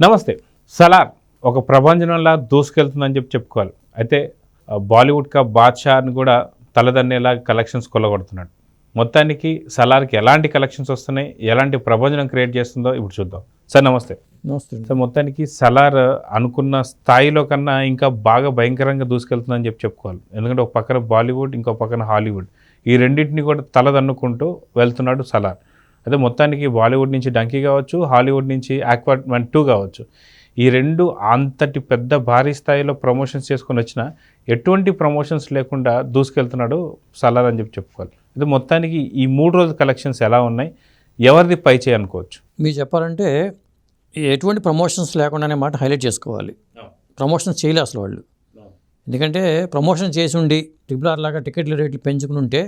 నమస్తే. సలార్ ఒక ప్రభంజనంలా దూసుకెళ్తుందని చెప్పుకోవాలి. అయితే బాలీవుడ్ కా బాద్షా అని కూడా తలదన్నేలా కలెక్షన్స్ కొల్లగొడుతున్నాడు. మొత్తానికి సలార్కి ఎలాంటి కలెక్షన్స్ వస్తున్నాయి, ఎలాంటి ప్రభంజనం క్రియేట్ చేస్తుందో ఇప్పుడు చూద్దాం. సార్ నమస్తే. నమస్తే. సార్ మొత్తానికి సలార్ అనుకున్న స్థాయిలో కన్నా ఇంకా బాగా భయంకరంగా దూసుకెళ్తుందని చెప్పుకోవాలి. ఎందుకంటే ఒక పక్కన బాలీవుడ్, ఇంకో పక్కన హాలీవుడ్, ఈ రెండింటిని కూడా తలదన్నుకుంటూ వెళ్తున్నాడు సలార్. అదే మొత్తానికి బాలీవుడ్ నుంచి డంకీ కావచ్చు, హాలీవుడ్ నుంచి ఆక్వామ్యాన్ 2 కావచ్చు, ఈ రెండు అంతటి పెద్ద భారీ స్థాయిలో ప్రమోషన్స్ చేసుకొని వచ్చిన ఎటువంటి ప్రమోషన్స్ లేకుండా దూసుకెళ్తున్నాడు సలార్ అని చెప్పుకోవాలి. అయితే మొత్తానికి ఈ 3 రోజుల కలెక్షన్స్ ఎలా ఉన్నాయి, ఎవరిది పై చేయి అనుకోవచ్చు? మీరు చెప్పాలంటే ఎటువంటి ప్రమోషన్స్ లేకుండానే మాట హైలైట్ చేసుకోవాలి. ప్రమోషన్స్ చేయలే అసలు వాళ్ళు. ఎందుకంటే ప్రమోషన్ చేసి ఉండి RRR లాగా టికెట్ల రేట్లు పెంచుకుని ఉంటే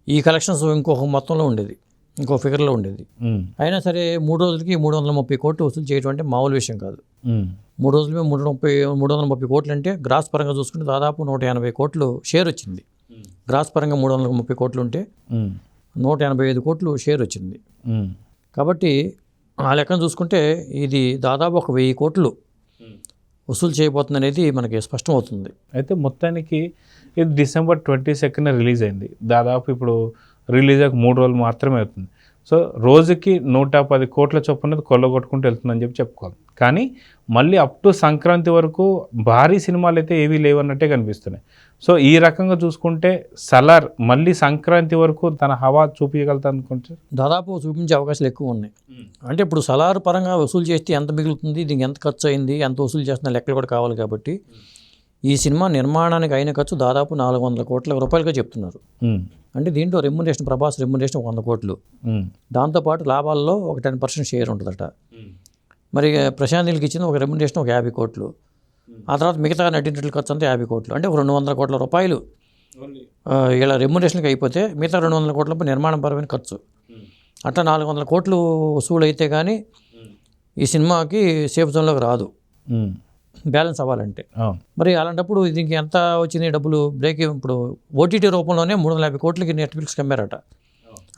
ఈ కలెక్షన్స్ ఇంకొక మొత్తంలో ఉండేది, ఇంకో ఫిగర్లో ఉండేది. అయినా సరే 3 రోజులకి 330 కోట్లు వసూలు చేయడం అంటే మామూలు విషయం కాదు. 3 రోజులకి 330 కోట్లు అంటే గ్రాస్ పరంగా చూసుకుంటే దాదాపు 180 కోట్లు షేర్ వచ్చింది. గ్రాస్ పరంగా 330 కోట్లు ఉంటే 185 కోట్లు షేర్ వచ్చింది. కాబట్టి ఆ లెక్కన చూసుకుంటే ఇది దాదాపు 1000 కోట్లు వసూలు చేయబోతుంది అనేది మనకి స్పష్టం అవుతుంది. అయితే మొత్తానికి ఇది December 22 రిలీజ్ అయింది. దాదాపు ఇప్పుడు రిలీజ్ అయ్యాక 3 రోజులు మాత్రమే అవుతుంది. సో రోజుకి 110 కోట్ల చొప్పున కొల్లగొట్టుకుంటూ వెళ్తుందని చెప్పుకోవాలి. కానీ మళ్ళీ అప్ టు సంక్రాంతి వరకు భారీ సినిమాలు అయితే ఏవీ లేవన్నట్టే కనిపిస్తున్నాయి. సో ఈ రకంగా చూసుకుంటే సలార్ మళ్ళీ సంక్రాంతి వరకు తన హవా చూపించగలుగుతా అనుకుంటే దాదాపు చూపించే అవకాశాలు ఎక్కువ ఉన్నాయి. అంటే ఇప్పుడు సలార్ పరంగా వసూలు చేస్తే ఎంత మిగులుతుంది, దీనికి ఎంత ఖర్చు అయింది, ఎంత వసూలు చేస్తున్న లెక్కలు కూడా కావాలి. కాబట్టి ఈ సినిమా నిర్మాణానికి అయిన ఖర్చు దాదాపు 400 కోట్ల రూపాయలుగా చెప్తున్నారు. అంటే దీంట్లో రెమ్యునరేషన్, ప్రభాస్ రెమ్యునరేషన్ 100 కోట్లు, దాంతోపాటు లాభాల్లో ఒక 10% షేర్ ఉంటుందట. మరి ప్రశాంత్ నీల్కి ఇచ్చింది ఒక రెమ్యునరేషన్ ఒక 50 కోట్లు, ఆ తర్వాత మిగతా నటినట్ల ఖర్చు అంతా 50 కోట్లు, అంటే ఒక 200 కోట్ల రూపాయలు ఇలా రెమ్యునరేషన్కి అయిపోతే మిగతా 200 కోట్ల నిర్మాణపరమైన ఖర్చు. అట్లా 400 కోట్లు వసూలు అయితే కానీ ఈ సినిమాకి సేఫ్ జోన్లోకి రాదు, బ్యాలెన్స్ అవ్వాలంటే. మరి అలాంటప్పుడు దీనికి ఎంత వచ్చింది డబ్బులు? బ్రేక్ ఇప్పుడు ఓటీటీ రూపంలోనే 350 కోట్లకి నెట్ఫ్లిక్స్కి అమ్మారట.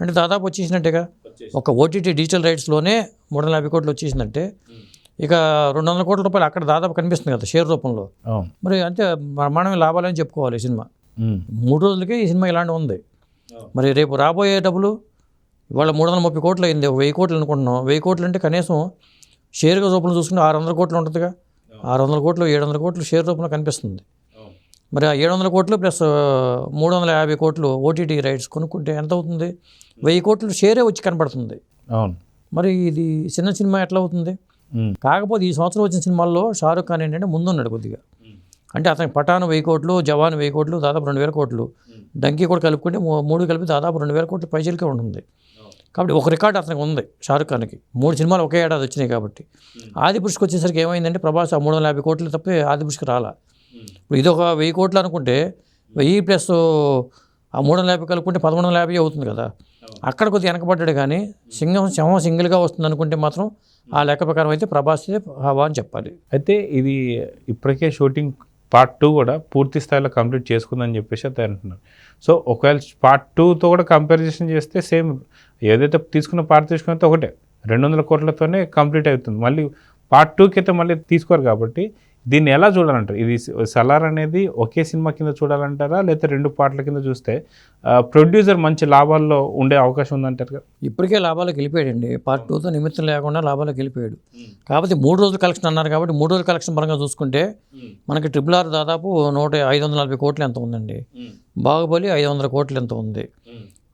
అంటే దాదాపు వచ్చేసినట్టేగా. ఒక ఓటీటీ డిజిటల్ రైట్స్లోనే 350 కోట్లు వచ్చేసిందంటే ఇక 200 కోట్ల రూపాయలు అక్కడ దాదాపు కనిపిస్తుంది కదా షేర్ రూపంలో. మరి అంతే బ్రహ్మాండమైన లాభాలని చెప్పుకోవాలి ఈ సినిమా. 3 రోజులకే ఈ సినిమా ఇలాంటి ఉంది. మరి రేపు రాబోయే డబ్బులు ఇవాళ 330 కోట్లు అయింది, 1000 కోట్లు అనుకుంటున్నాం. 1000 కోట్లు అంటే కనీసం షేర్గా రూపంలో చూసుకుంటే 600 కోట్లు ఉంటుందిగా. 600 కోట్లు 700 కోట్లు షేర్ రూపంలో కనిపిస్తుంది. మరి ఆ 700 కోట్లు ప్లస్ 350 కోట్లు ఓటీటీ రైట్స్ కొనుక్కుంటే ఎంత అవుతుంది? 1000 కోట్లు షేరే వచ్చి కనపడుతుంది. మరి ఇది చిన్న సినిమా ఎట్లా అవుతుంది? కాకపోతే ఈ సంవత్సరం వచ్చిన సినిమాల్లో షారుఖ్ ఖాన్ ఏంటంటే ముందున్నాడు కొద్దిగా. అంటే అతనికి పఠాన్ 1000 కోట్లు, జవాన్ 1000 కోట్లు, దాదాపు 2000 కోట్లు, డంకీ కూడా కలుపుకుంటే 3 కలిపి దాదాపు 2000 కోట్లు పైచలకే ఉంటుంది. కాబట్టి ఒక రికార్డు అతనికి ఉంది షారుఖ్ ఖాన్కి. 3 సినిమాలు ఒకే ఏడాది వచ్చినాయి కాబట్టి. ఆదిపురుషుకి వచ్చేసరికి ఏమైందంటే ప్రభాస్ ఆ 350 కోట్లు తప్పి ఆదిపురుషుకి రాలా. ఇప్పుడు ఇది ఒక 1000 కోట్లు అనుకుంటే 1000 ప్లస్ ఆ 350 కలుపుకుంటే 1150 అవుతుంది కదా. అక్కడ కొద్దిగా వెనకబడ్డాడు. కానీ సింహం సింగిల్గా వస్తుంది అనుకుంటే మాత్రం ఆ లెక్క ప్రకారం అయితే ప్రభాస్ హవా అని చెప్పాలి. అయితే ఇది ఇప్పటికే షూటింగ్ పార్ట్ 2 కూడా పూర్తి స్థాయిలో కంప్లీట్ చేసుకుందని చెప్పేసి అయితే అంటున్నారు. సో ఒకవేళ పార్ట్ 2తో కూడా కంపారిజన్ చేస్తే సేమ్ ఏదైతే తీసుకున్న పార్ట్ తీసుకున్నతో ఒకటే 200 కోట్లతోనే కంప్లీట్ అవుతుంది. మళ్ళీ పార్ట్ 2కి అయితే మళ్ళీ తీసుకోరు. కాబట్టి దీన్ని ఎలా చూడాలంటారు? ఇది సలార్ అనేది ఒకే సినిమా కింద చూడాలంటారా, లేకపోతే 2 పార్ట్ల కింద చూస్తే ప్రొడ్యూసర్ మంచి లాభాల్లో ఉండే అవకాశం ఉందంటారు కదా? ఇప్పటికే లాభాలకు వెళ్ళిపోయాడండి. పార్ట్ 2తో నిమిత్తం లేకుండా లాభాలకు వెళ్ళిపోయాడు. కాకపోతే 3 రోజుల కలెక్షన్ అన్నారు కాబట్టి 3 రోజుల కలెక్షన్ పరంగా చూసుకుంటే మనకి RRR దాదాపు 540 కోట్లు ఎంత ఉందండి. బాహుబలి 500 కోట్లు ఎంత ఉంది.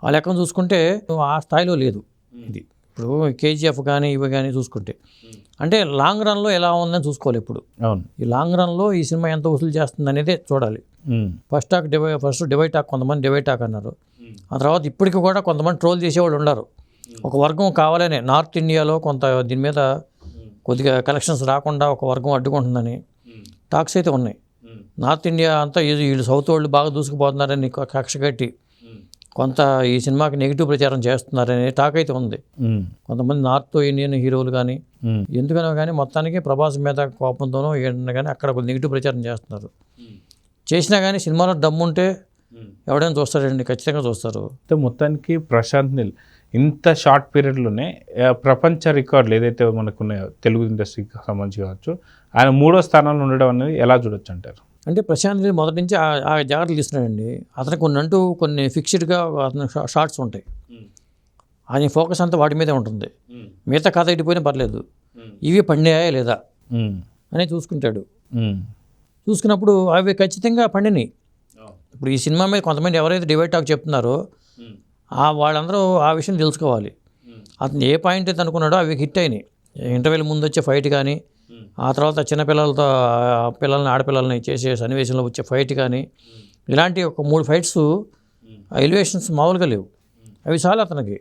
ఆ లెక్కను చూసుకుంటే ఆ స్థాయిలో లేదు ఇది. ఇప్పుడు KGF కానీ ఇవి కానీ చూసుకుంటే అంటే లాంగ్ రన్లో ఎలా ఉందని చూసుకోవాలి. ఇప్పుడు ఈ లాంగ్ రన్లో ఈ సినిమా ఎంత వసూలు చేస్తుంది అనేది చూడాలి. ఫస్ట్ డివైడ్ టాక్ కొంతమంది డివైడ్ టాక్ అన్నారు. ఆ తర్వాత ఇప్పటికి కూడా కొంతమంది ట్రోల్ చేసేవాళ్ళు ఉన్నారు. ఒక వర్గం కావాలనే నార్త్ ఇండియాలో కొంత దీని మీద కొద్దిగా కలెక్షన్స్ రాకుండా ఒక వర్గం అడ్డుకుంటుందని టాక్స్ అయితే ఉన్నాయి. నార్త్ ఇండియా అంతా వీళ్ళు సౌత్ వాళ్ళు బాగా దూసుకుపోతున్నారని కక్ష కట్టి కొంత ఈ సినిమాకి నెగిటివ్ ప్రచారం చేస్తున్నారనే టాక్ అయితే ఉంది. కొంతమంది నార్త్ ఇండియన్ హీరోలు కానీ ఎందుకనో కానీ మొత్తానికి ప్రభాస్ మీద కోపంతోనో ఏదైనా కానీ అక్కడ ఒక నెగిటివ్ ప్రచారం చేస్తున్నారు. చేసినా కానీ సినిమాలో దమ్ముంటే ఎవడైనా చూస్తారండి, ఖచ్చితంగా చూస్తారు. మొత్తానికి ప్రశాంత్ నీల్ ఇంత షార్ట్ పీరియడ్లోనే ప్రపంచ రికార్డులు ఏదైతే మనకున్నాయో తెలుగు ఇండస్ట్రీకి సంబంధించి కావచ్చు, ఆయన 3వ స్థానంలో ఉండడం అనేది ఎలా చూడొచ్చు అంటారు? అంటే ప్రశాంత్ నీల్ మొదటి నుంచి ఆ జాగ్రత్తలు తీసుకున్నాడండి. అతనికి కొన్ని ఫిక్స్డ్గా అతను షార్ట్స్ ఉంటాయి. ఆయన ఫోకస్ అంతా వాటి మీదే ఉంటుంది. మిగతా కథ ఇటుపోయినా పర్లేదు, ఇవి పండాయా లేదా అని చూసుకుంటాడు. చూసుకున్నప్పుడు అవి ఖచ్చితంగా పండినాయి. ఇప్పుడు ఈ సినిమా మీద కొంతమంది ఎవరైతే డిబేట్ టాక్ చెప్తున్నారో వాళ్ళందరూ ఆ విషయం తెలుసుకోవాలి. అతను ఏ పాయింట్ అయితే అనుకున్నాడో అవి హిట్ అయినాయి. ఇంటర్వెల్ ముందు వచ్చే ఫైట్ కానీ, ఆ తర్వాత చిన్నపిల్లలతో ఆడపిల్లల్ని చేసే సన్నివేశంలో వచ్చే ఫైట్ కానీ, ఇలాంటి ఒక 3 ఫైట్స్ ఎలివేషన్స్ మామూలుగా లేవు. అవి చాలా అతనికి.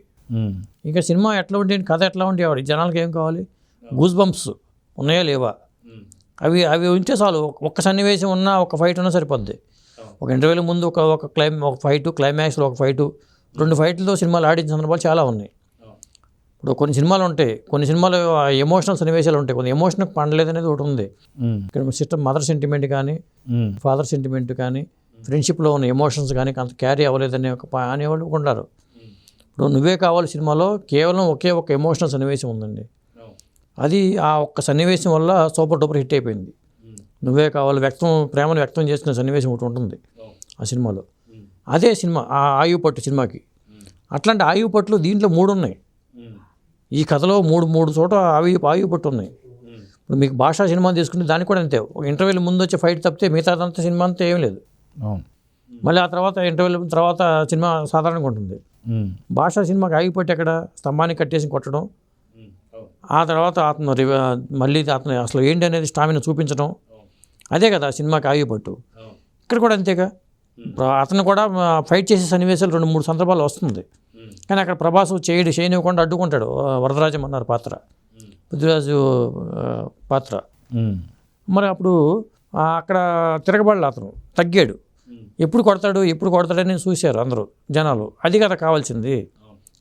ఇంకా సినిమా ఎట్లా ఉండేది, కథ ఎట్లా ఉండేవాడు, జనాలకి ఏం కావాలి, గూస్ బంప్స్ ఉన్నాయా లేవా, అవి ఉంటే చాలు. ఒక్క సన్నివేశం ఉన్నా, ఒక ఫైట్ ఉన్నా సరిపోద్ది. ఒక ఇంటర్వ్యూల ముందు ఒక ఫైటు, క్లైమాక్స్లో ఒక ఫైటు, 2 ఫైట్లతో సినిమాలు ఆడించిన సందర్భాలు చాలా ఉన్నాయి. ఇప్పుడు కొన్ని సినిమాలు ఉంటాయి, కొన్ని సినిమాలు ఎమోషనల్ సన్నివేశాలు ఉంటాయి, కొన్ని ఎమోషన్ పండలేదు అనేది ఒకటి ఉంది. ఇక్కడ మదర్ సెంటిమెంట్ కానీ, ఫాదర్ సెంటిమెంట్ కానీ, ఫ్రెండ్షిప్లో ఉన్న ఎమోషన్స్ కానీ అంత క్యారీ అవ్వలేదనే అనేవాళ్ళు ఉంటారు. ఇప్పుడు నువ్వే కావాలి సినిమాలో కేవలం ఒకే ఒక ఎమోషనల్ సన్నివేశం ఉందండి. అది ఆ ఒక్క సన్నివేశం వల్ల సూపర్ డూపర్ హిట్ అయిపోయింది. నువ్వే కావాలి ప్రేమను వ్యక్తం చేసుకునే సన్నివేశం ఒకటి ఉంటుంది ఆ సినిమాలో. అదే సినిమా ఆ ఆయువు పట్టు సినిమాకి. అట్లాంటి ఆయువు పట్టులు దీంట్లో 3 ఉన్నాయి. ఈ కథలో మూడు చోట ఆయువు పట్టు ఉన్నాయి. ఇప్పుడు మీకు భాషా సినిమా తీసుకుంటే దానికి కూడా అంతే. ఒక ఇంటర్వ్యూల ముందు వచ్చే ఫైట్ తప్పితే మిగతాదంతా సినిమా అంతా ఏం లేదు. మళ్ళీ ఆ తర్వాత ఇంటర్వ్యూల తర్వాత సినిమా సాధారణంగా ఉంటుంది. భాషా సినిమాకి ఆయువు పట్టు ఎక్కడ, స్తంభాన్ని కట్టేసి కొట్టడం, ఆ తర్వాత మళ్ళీ అతను అసలు ఏంటి అనేది స్టామినా చూపించడం, అదే కదా సినిమాకి ఆయువు పట్టు. ఇక్కడ కూడా అంతేగా. అతను కూడా ఫైట్ చేసే సన్నివేశాలు 2-3 సందర్భాలు వస్తుంది. కానీ అక్కడ ప్రభాస్ చేయనివ్వకుండా అడ్డుకుంటాడు. వరదరాజం అన్నారు పాత్ర, పృథ్వీరాజు పాత్ర. మరి అప్పుడు అక్కడ తిరగబడాలి, అతను తగ్గాడు. ఎప్పుడు కొడతాడని చూశారు అందరూ జనాలు. అది కదా కావాల్సింది.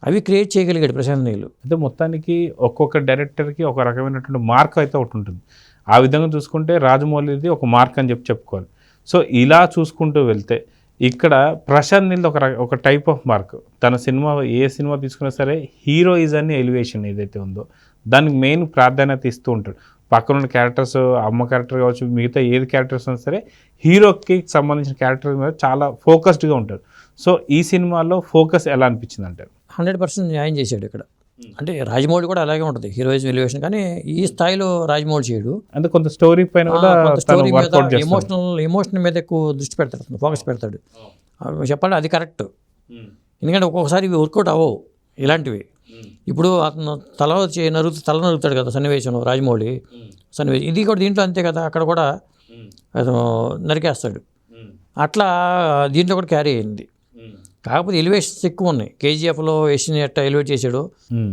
అవి క్రియేట్ చేయగలిగాడు ప్రశాంత్ నీల్. అయితే మొత్తానికి ఒక్కొక్క డైరెక్టర్కి ఒక రకమైనటువంటి మార్క్ అయితే ఒకటి ఉంటుంది. ఆ విధంగా చూసుకుంటే రాజమౌళిది ఒక మార్క్ అని చెప్పుకోవాలి. సో ఇలా చూసుకుంటూ వెళ్తే ఇక్కడ ప్రశాంత్ నీల్ ఒక టైప్ ఆఫ్ మార్క్. తన సినిమా ఏ సినిమా తీసుకున్నా సరే హీరోయిజాన్ని ఎలివేషన్ ఏదైతే ఉందో దానికి మెయిన్ ప్రాధాన్యత ఇస్తూ ఉంటాడు. పక్కనున్న క్యారెక్టర్స్, అమ్మ క్యారెక్టర్ కావచ్చు, మిగతా ఏది క్యారెక్టర్స్ ఉన్నా సరే హీరోకి సంబంధించిన క్యారెక్టర్ మీద చాలా ఫోకస్డ్గా ఉంటాడు. సో ఈ సినిమాలో ఫోకస్ ఎలా అనిపించింది అంటారు? 100% న్యాయం చేశాడు ఇక్కడ. అంటే రాజమౌళి కూడా అలాగే ఉంటుంది హీరోయిజం ఎలివేషన్, కానీ ఈ స్థాయిలో రాజమౌళి చేయడు. అంటే కొంత స్టోరీ పైన కూడా స్టోరీ మీద ఎమోషన్ మీద ఎక్కువ దృష్టి పెడతాడు, ఫోకస్ పెడతాడు. చెప్పాలి అది కరెక్ట్. ఎందుకంటే ఒక్కొక్కసారి ఇవి వర్కౌట్ అవ్వవు ఇలాంటివి. ఇప్పుడు అతను తల నరుగుతాడు కదా సన్నివేశంలో రాజమౌళి సన్నివేశం, ఇది కూడా దీంట్లో అంతే కదా. అక్కడ కూడా అతను నరికేస్తాడు. అట్లా దీంట్లో కూడా క్యారీ అయింది. కాకపోతే ఎలివేషన్స్ ఎక్కువ ఉన్నాయి. కేజీఎఫ్లో యష్ని ఎట్లా ఎలివేట్ చేశాడు,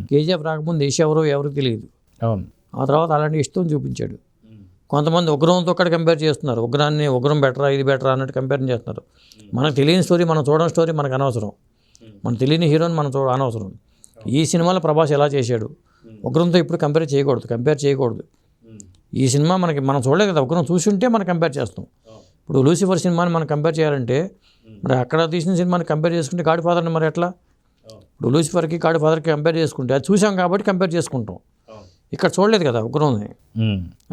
కేజీఎఫ్ రాకముందు యష్ ఎవరికి తెలియదు. ఆ తర్వాత అలాంటి ఇష్టం చూపించాడు. కొంతమంది ఉగ్రంతో కూడా కంపేర్ చేస్తున్నారు. ఉగ్రం బెటరా ఇది బెటరా అన్నట్టు కంపేర్ చేస్తున్నారు. మనకు తెలియని స్టోరీ, మనం చూడని స్టోరీ మనకు అనవసరం. మనకు తెలియని హీరోని మనం అనవసరం. ఈ సినిమాలో ప్రభాస్ ఎలా చేశాడు, ఉగ్రంతో ఇప్పుడు కంపేర్ చేయకూడదు. ఈ సినిమా మనం చూడలేదు కదా, ఉగ్రం చూసి ఉంటే మనం కంపేర్ చేస్తాం. ఇప్పుడు లూసిఫర్ సినిమాని మనం కంపేర్ చేయాలంటే మరి అక్కడ తీసిన సినిమాని కంపేర్ చేసుకుంటే గాడ్ ఫాదర్ని మరి ఎట్లా? ఇప్పుడు లూసిఫర్కి గాడ్ ఫాదర్కి కంపేర్ చేసుకుంటే అది చూసాం కాబట్టి కంపేర్ చేసుకుంటాం. ఇక్కడ చూడలేదు కదా ఉగ్రంని.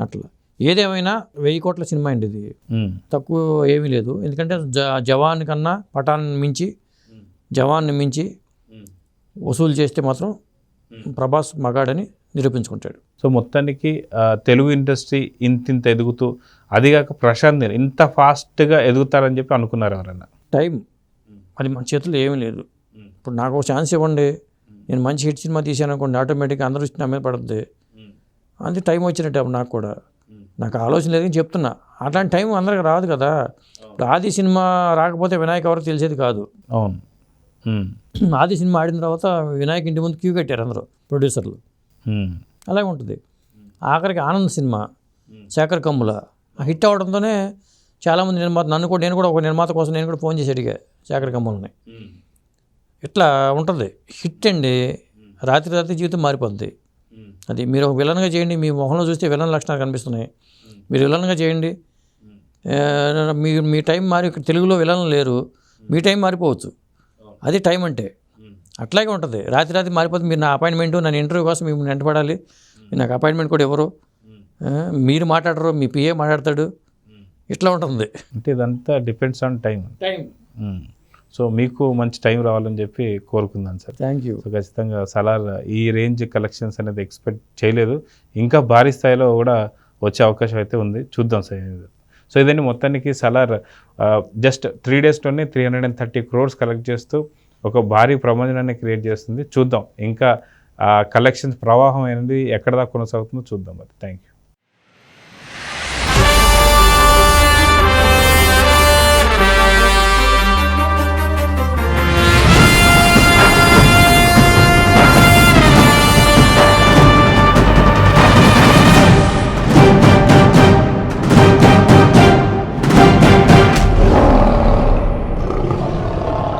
అట్లా ఏదేమైనా 1000 కోట్ల సినిమా అండి ఇది, తక్కువ ఏమీ లేదు. ఎందుకంటే జవాన్ కన్నా జవాన్ని మించి వసూలు చేస్తే మాత్రం ప్రభాస్ మగాడని నిరూపించుకుంటాడు. సో మొత్తానికి తెలుగు ఇండస్ట్రీ ఇంత ఎదుగుతూ, అదిగాక ప్రశాంత్ నీల్ ఇంత ఫాస్ట్గా ఎదుగుతారని చెప్పి అనుకున్నారు ఎవరన్నా? టైం అది మన చేతుల్లో ఏమీ లేదు. ఇప్పుడు నాకు ఒక ఛాన్స్ ఇవ్వండి, నేను మంచి హిట్ సినిమా తీసాను అనుకోండి, ఆటోమేటిక్గా అందరూ నా మీద పడుతుంది. అంతే టైం వచ్చినట్టు నాకు కూడా. నాకు ఆలోచన లేదని చెప్తున్నా. అట్లాంటి టైం అందరికి రాదు కదా. ఇప్పుడు ఆది సినిమా రాకపోతే వినాయక్ ఎవరికి తెలిసేది కాదు. అవును. ఆది సినిమా ఆడిన తర్వాత వినాయక్ ఇంటి ముందు క్యూ కట్టారు అందరూ ప్రొడ్యూసర్లు. అలాగే ఉంటుంది. ఆఖరికి ఆనంద్ సినిమా శేఖర్ కమ్ముల హిట్ అవడంతోనే చాలామంది నేను కూడా ఒక నిర్మాత కోసం నేను కూడా ఫోన్ చేసి అడిగా శేఖర్ కమ్ములని. ఇట్లా ఉంటుంది హిట్ అండి. రాత్రి జీవితం మారిపోద్ది. అది మీరు ఒక విలన్గా చేయండి, మీ మొహంలో చూస్తే విలన్ లక్షణాలు కనిపిస్తున్నాయి, మీరు విలన్గా చేయండి, మీ టైం మారి తెలుగులో విలన్లు లేరు, మీ టైం మారిపోవచ్చు. అది టైం అంటే. అట్లాగే ఉంటుంది. రాత్రి మారిపోతుంది. మీరు నా అపాయింట్మెంట్, నన్ను ఇంటర్వ్యూ కోసం మేము వెంటపడాలి, మీరు నాకు అపాయింట్మెంట్ కూడా ఇవ్వరు, మీరు మాట్లాడరు, మీ పిఏ మాట్లాడతాడు, ఇట్లా ఉంటుంది. అంటే ఇదంతా డిపెండ్స్ ఆన్ టైం. సో మీకు మంచి టైం రావాలని చెప్పి కోరుకుందాం సార్. Thank you. సో ఖచ్చితంగా సలార్ ఈ రేంజ్ కలెక్షన్స్ అనేది ఎక్స్పెక్ట్ చేయలేదు, ఇంకా భారీ స్థాయిలో కూడా వచ్చే అవకాశం అయితే ఉంది, చూద్దాం సార్. సో ఇదండి మొత్తానికి సలార్ జస్ట్ 3 daysలోనే 330 crores కలెక్ట్ చేస్తూ ఒక భారీ ప్రపంచాన్ని క్రియేట్ చేస్తుంది. చూద్దాం ఇంకా కలెక్షన్స్ ప్రవాహం అనేది ఎక్కడ దాకా కొనసాగుతుందో చూద్దాం. మరి థ్యాంక్ యూ.